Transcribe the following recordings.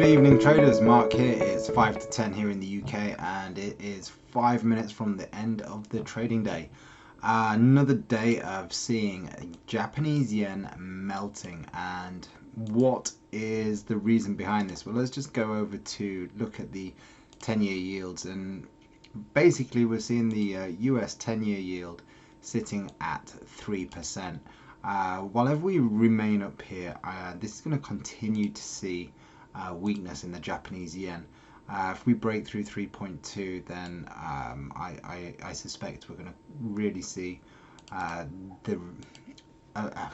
Good evening traders, Mark here. It's 5 to 10 here in the UK and it is 5 minutes from the end of the trading day. Another day of seeing Japanese yen melting, and what is the reason behind this? Well, let's just go over to look at the 10-year yields, and basically we're seeing the US 10-year yield sitting at 3%. While we remain up here, this is going to continue to see weakness in the Japanese yen. If we break through 3.2, then I suspect we're going to really see a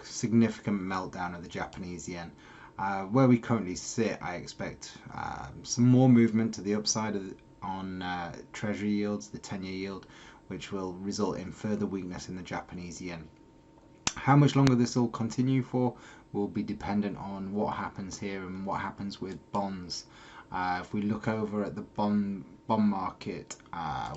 significant meltdown of the Japanese yen. Where we currently sit, I expect some more movement to the upside on Treasury yields, the 10-year yield, which will result in further weakness in the Japanese yen. How much longer this will continue for will be dependent on what happens here and what happens with bonds. If we look over at the bond market,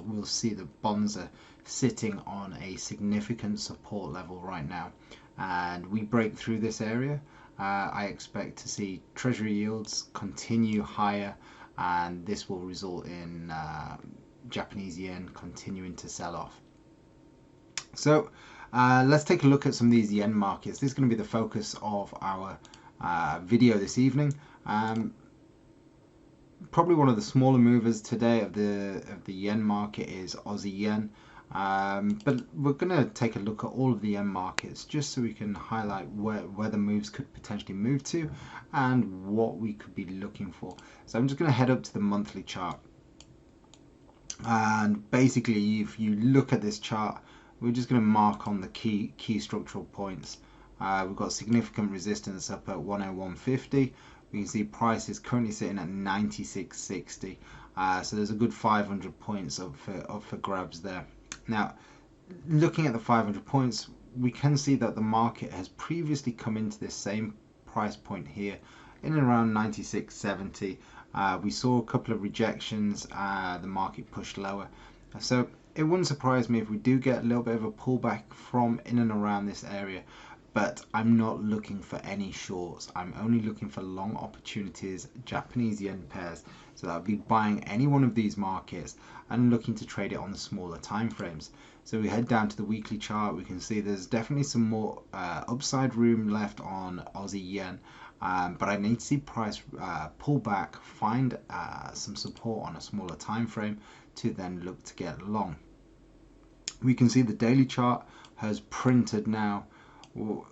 we'll see that bonds are sitting on a significant support level right now, and we break through this area, I expect to see Treasury yields continue higher, and this will result in Japanese yen continuing to sell off. So let's take a look at some of these yen markets. This is going to be the focus of our video this evening. Probably one of the smaller movers today of the yen market is Aussie yen, but we're going to take a look at all of the yen markets just so we can highlight where the moves could potentially move to and what we could be looking for. So I'm just going to head up to the monthly chart, and basically if you look at this chart, we're just going to mark on the key structural points. We've got significant resistance up at 101.50. We can see price is currently sitting at 96.60. So there's a good 500 points up for grabs there. Now, looking at the 500 points, we can see that the market has previously come into this same price point here in and around 96.70. We saw a couple of rejections. The market pushed lower. So it wouldn't surprise me if we do get a little bit of a pullback from in and around this area, but I'm not looking for any shorts. I'm only looking for long opportunities, Japanese yen pairs. So I'll be buying any one of these markets and looking to trade it on the smaller time frames. So we head down to the weekly chart. We can see there's definitely some more upside room left on Aussie yen, but I need to see price pull back, find some support on a smaller time frame to then look to get long. We can see the daily chart has printed now. Well,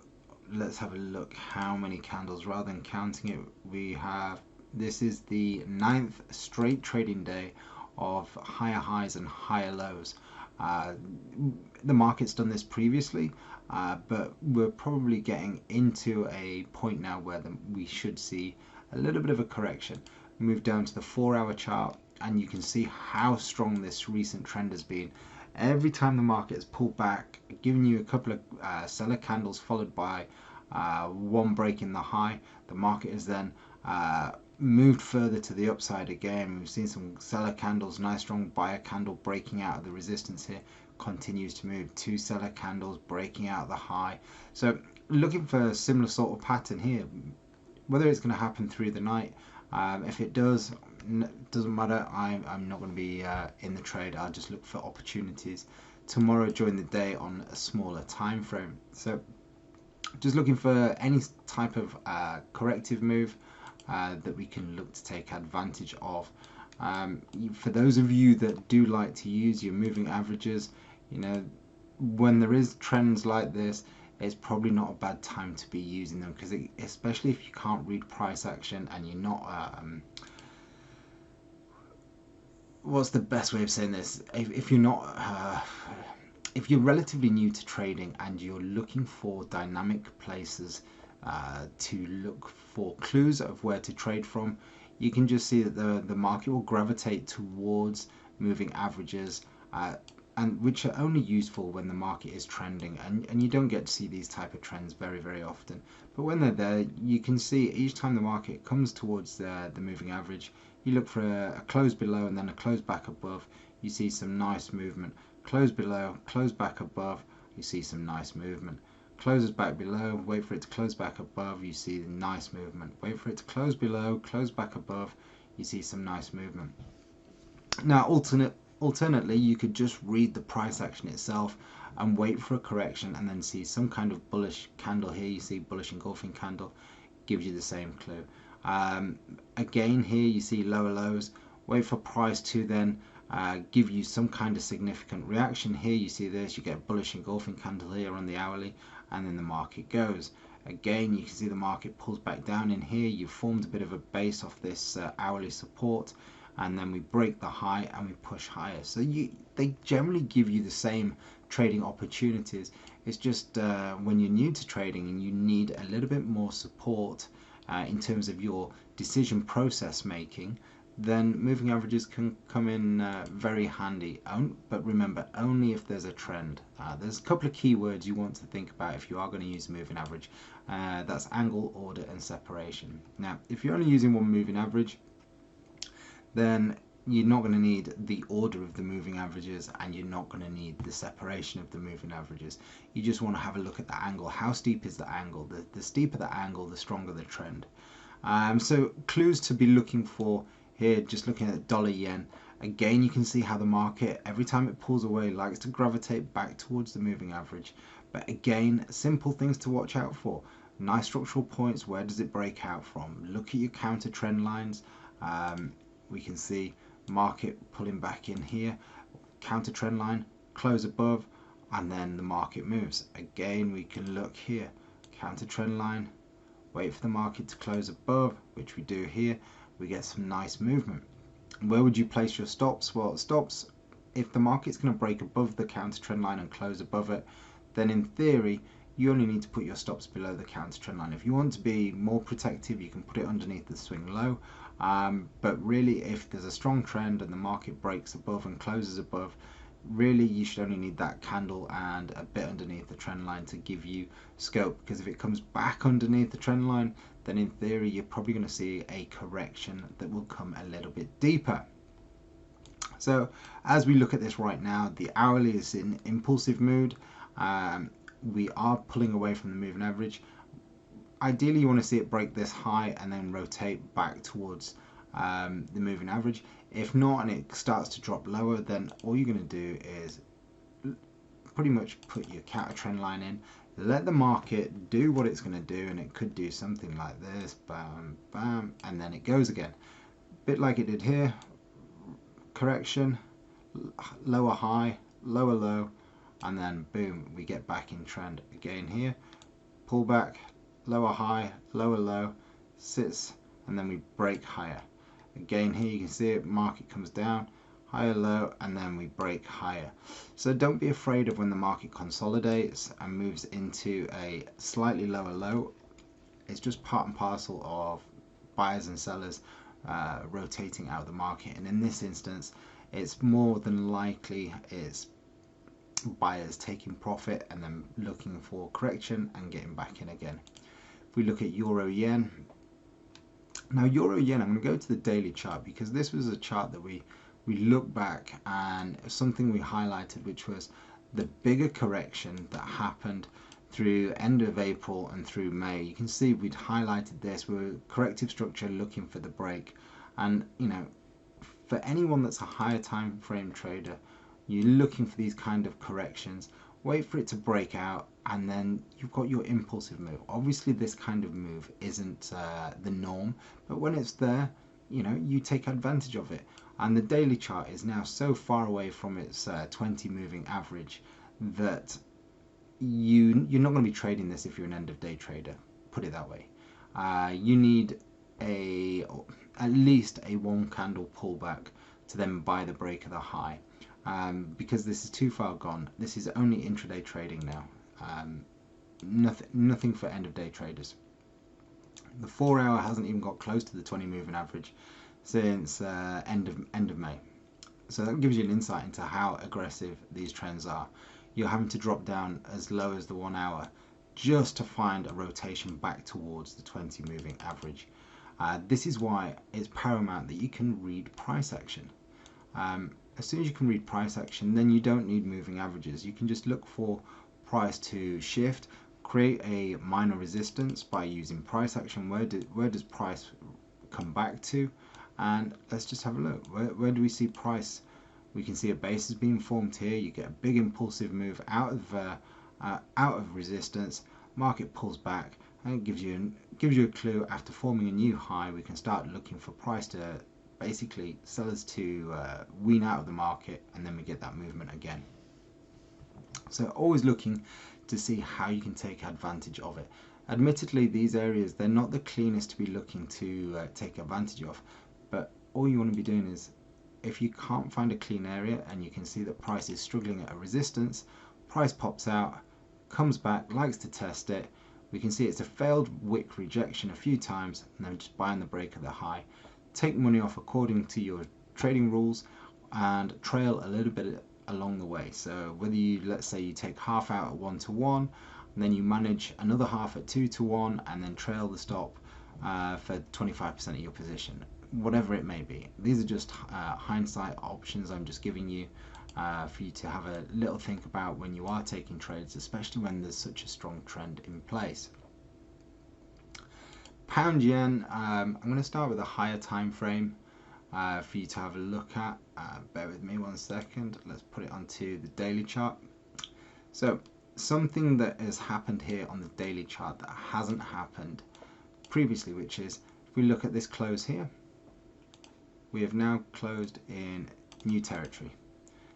let's have a look how many candles. Rather than counting it, we have, this is the 9th straight trading day of higher highs and higher lows. The market's done this previously, but we're probably getting into a point now where we should see a little bit of a correction. Move down to the 4-hour chart, and you can see how strong this recent trend has been. Every time the market has pulled back, giving you a couple of seller candles followed by one breaking the high, the market has then moved further to the upside again. We've seen some seller candles, nice strong buyer candle breaking out of the resistance here, continues to move. 2 seller candles breaking out the high. So looking for a similar sort of pattern here. Whether it's going to happen through the night, if it does, doesn't matter. I'm not going to be in the trade. I'll just look for opportunities tomorrow during the day on a smaller time frame. So just looking for any type of corrective move that we can look to take advantage of. For those of you that do like to use your moving averages, you know, when there is trends like this, it's probably not a bad time to be using them, because especially if you can't read price action and you're not what's the best way of saying this, if you're not if you're relatively new to trading and you're looking for dynamic places to look for clues of where to trade from, you can just see that the market will gravitate towards moving averages, and which are only useful when the market is trending, and you don't get to see these type of trends very often. But when they're there, you can see each time the market comes towards the moving average, you look for a close below and then a close back above, you see some nice movement. Close below, close back above, you see some nice movement. closes back below, wait for it to close back above, you see the nice movement. Wait for it to close below, close back above, you see some nice movement. Now alternately, you could just read the price action itself and wait for a correction and then see some kind of bullish candle here. You see bullish engulfing candle, gives you the same clue. Again here you see lower lows, wait for price to then give you some kind of significant reaction. Here you see this, you get bullish engulfing candle here on the hourly, and then the market goes. Again, you can see the market pulls back down in here. You've formed a bit of a base off this hourly support, and then we break the high and we push higher. So they generally give you the same trading opportunities. It's just when you're new to trading and you need a little bit more support in terms of your decision process making, then moving averages can come in very handy. But remember, only if there's a trend. There's a couple of keywords you want to think about if you are going to use a moving average. That's angle, order, and separation. Now, if you're only using one moving average, then you're not going to need the order of the moving averages, and you're not going to need the separation of the moving averages. You just want to have a look at the angle. How steep is the angle? The steeper the angle, the stronger the trend. So clues to be looking for here, just looking at dollar yen. Again, you can see how the market, every time it pulls away, likes to gravitate back towards the moving average. But again, simple things to watch out for. Nice structural points. Where does it break out from? Look at your counter trend lines. We can see market pulling back in here, counter trend line, close above, and then the market moves. Again, we can look here, counter trend line, wait for the market to close above, which we do here. We get some nice movement. Where would you place your stops? Well, stops, if the market's going to break above the counter trend line and close above it, then in theory you only need to put your stops below the counter trend line. If you want to be more protective, you can put it underneath the swing low. But really, if there's a strong trend and the market breaks above and closes above, really you should only need that candle and a bit underneath the trend line to give you scope, because if it comes back underneath the trend line, then in theory you're probably going to see a correction that will come a little bit deeper. So as we look at this right now, the hourly is in impulsive mood. We are pulling away from the moving average. Ideally, you want to see it break this high and then rotate back towards the moving average. If not, and it starts to drop lower, then all you're going to do is pretty much put your counter trend line in, let the market do what it's going to do, and it could do something like this, bam, bam, and then it goes again. A bit like it did here, correction, lower high, lower low, and then boom, we get back in trend again here, pull back, lower high, lower low, sits, and then we break higher. Again here you can see it, market comes down, higher low, and then we break higher. So don't be afraid of when the market consolidates and moves into a slightly lower low. It's just part and parcel of buyers and sellers rotating out of the market, and in this instance it's more than likely it's buyers taking profit and then looking for correction and getting back in again. If we look at euro yen, now euro yen, I'm going to go to the daily chart, because this was a chart that we look back and something we highlighted, which was the bigger correction that happened through end of April and through May. You can see we'd highlighted this, we're corrective structure looking for the break, and you know, for anyone that's a higher time frame trader, you're looking for these kind of corrections, wait for it to break out, and then you've got your impulsive move. Obviously this kind of move isn't the norm, but when it's there, you know, you take advantage of it. And the daily chart is now so far away from its 20 moving average that you're not going to be trading this if you're an end of day trader, put it that way. You need at least a one candle pullback to then buy the break of the high. Because this is too far gone. This is only intraday trading now. Nothing for end of day traders. The 4 hour hasn't even got close to the 20 moving average since end of May. So that gives you an insight into how aggressive these trends are. You're having to drop down as low as the 1 hour just to find a rotation back towards the 20 moving average. This is why it's paramount that you can read price action. As soon as you can read price action, then you don't need moving averages. You can just look for price to shift, create a minor resistance by using price action. Where does price come back to? And let's just have a look. Where do we see price? We can see a base is being formed here. You get a big impulsive move out of resistance. Market pulls back, and it gives you a clue. After forming a new high, we can start looking for price to basically sellers to wean out of the market, and then we get that movement again. So always looking to see how you can take advantage of it. Admittedly, these areas, they're not the cleanest to be looking to take advantage of, but all you want to be doing is, if you can't find a clean area and you can see that price is struggling at a resistance, price pops out, comes back, likes to test it. We can see it's a failed wick rejection a few times, and then just buy on the break of the high. Take money off according to your trading rules and trail a little bit along the way. So whether you, let's say you take half out at 1-to-1, and then you manage another half at 2-to-1, and then trail the stop for 25% of your position, whatever it may be. These are just hindsight options I'm just giving you for you to have a little think about when you are taking trades, especially when there's such a strong trend in place. Pound yen, I'm going to start with a higher time frame for you to have a look at. Bear with me 1 second. Let's put it onto the daily chart. So something that has happened here on the daily chart that hasn't happened previously, which is, if we look at this close here, we have now closed in new territory.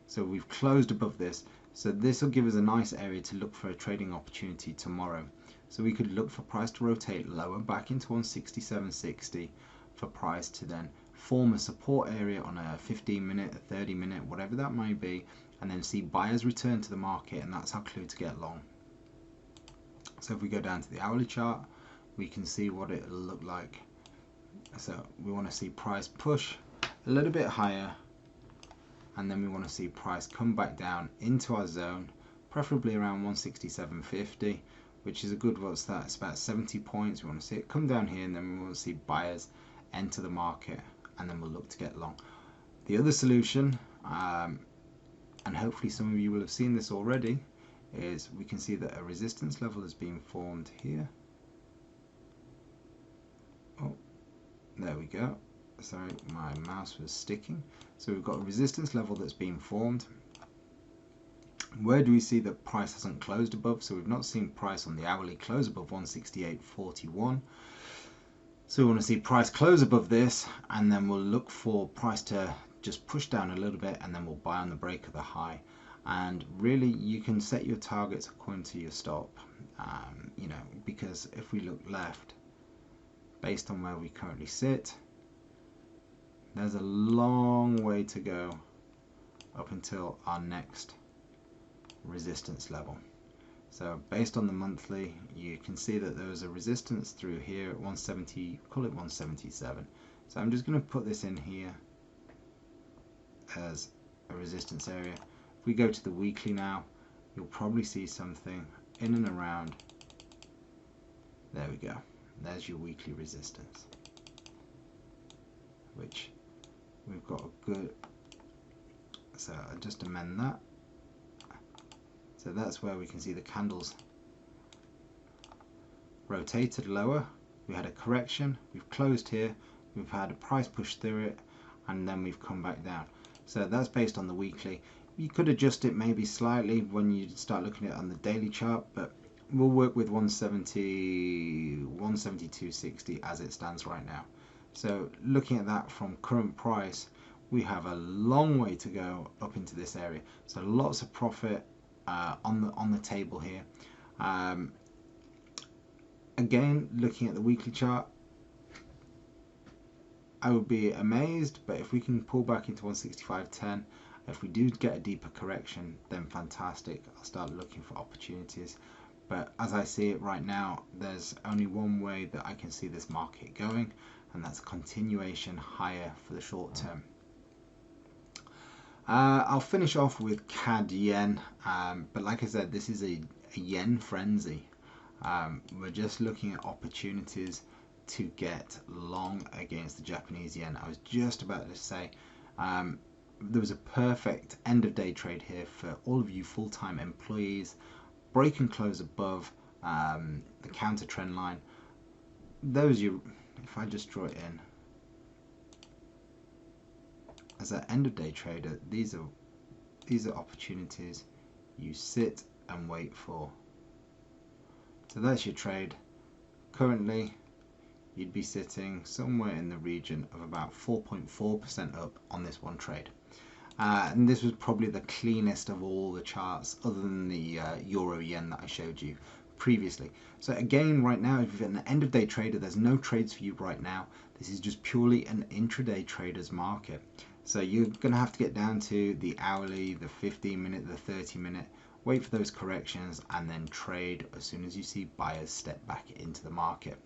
So we've closed above this. So this will give us a nice area to look for a trading opportunity tomorrow. So we could look for price to rotate lower back into 167.60 for price to then form a support area on a 15-minute, a 30-minute, whatever that might be, and then see buyers return to the market, and that's our clue to get long. So if we go down to the hourly chart, we can see what it'll look like. So we want to see price push a little bit higher, and then we want to see price come back down into our zone, preferably around 167.50, which is a good, what's that, it's about 70 points. We want to see it come down here, and then we want to see buyers enter the market, and then we'll look to get long. The other solution, and hopefully some of you will have seen this already, is we can see that a resistance level is being formed here. Oh, there we go. Sorry, my mouse was sticking. So we've got a resistance level that's being formed. Where do we see that price hasn't closed above? So we've not seen price on the hourly close above 168.41. So we want to see price close above this, and then we'll look for price to just push down a little bit, and then we'll buy on the break of the high. And really, you can set your targets according to your stop, you know, because if we look left, based on where we currently sit, there's a long way to go up until our next resistance level. So based on the monthly, you can see that there was a resistance through here at 170, call it 177. So I'm just going to put this in here as a resistance area. If we go to the weekly now, you'll probably see something in and around, there we go, there's your weekly resistance, which we've got a good, so I'll just amend that. So that's where we can see the candles rotated lower. We had a correction, we've closed here, we've had a price push through it, and then we've come back down. So that's based on the weekly. You could adjust it maybe slightly when you start looking at it on the daily chart, but we'll work with 172.60 as it stands right now. So looking at that from current price, we have a long way to go up into this area. So lots of profit on the table here. Again, looking at the weekly chart, I would be amazed, but if we can pull back into 165.10, if we do get a deeper correction, then fantastic. I'll start looking for opportunities. But as I see it right now, there's only one way that I can see this market going, and that's continuation higher for the short term. I'll finish off with CAD yen, but like I said, this is a yen frenzy. We're just looking at opportunities to get long against the Japanese yen. I was just about to say there was a perfect end of day trade here for all of you full-time employees. Break and close above the counter trend line. Those if I just draw it in as an end of day trader, these are opportunities you sit and wait for. So that's your trade. Currently you'd be sitting somewhere in the region of about 4.4% up on this one trade. And this was probably the cleanest of all the charts other than the euro yen that I showed you previously. So again, right now, if you're an end of day trader, there's no trades for you right now. This is just purely an intraday trader's market. So you're going to have to get down to the hourly, the 15-minute, the 30-minute, wait for those corrections, and then trade as soon as you see buyers step back into the market.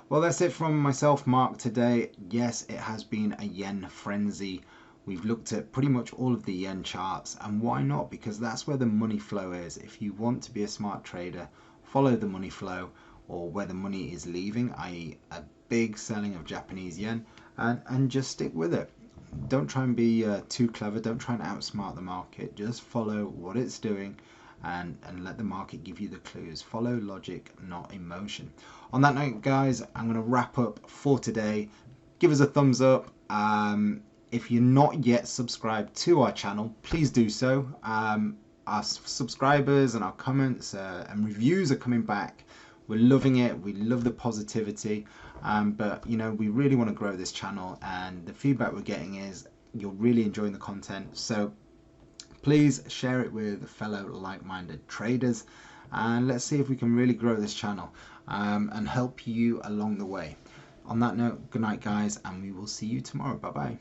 Well, that's it from myself, Mark, today. Yes, it has been a yen frenzy. We've looked at pretty much all of the yen charts, and why not? Because that's where the money flow is. If you want to be a smart trader, follow the money flow, or where the money is leaving, i.e. a big selling of Japanese yen, and just stick with it. Don't try and be too clever. Don't try and outsmart the market. Just follow what it's doing and let the market give you the clues. Follow logic, not emotion. On that note, guys, I'm going to wrap up for today. Give us a thumbs up. If you're not yet subscribed to our channel, please do so. Our subscribers and our comments and reviews are coming back. We're loving it. We love the positivity. But you know, we really want to grow this channel, and the feedback we're getting is you're really enjoying the content. So please share it with fellow like-minded traders, and let's see if we can really grow this channel and help you along the way. On that note, good night, guys, and we will see you tomorrow. Bye bye.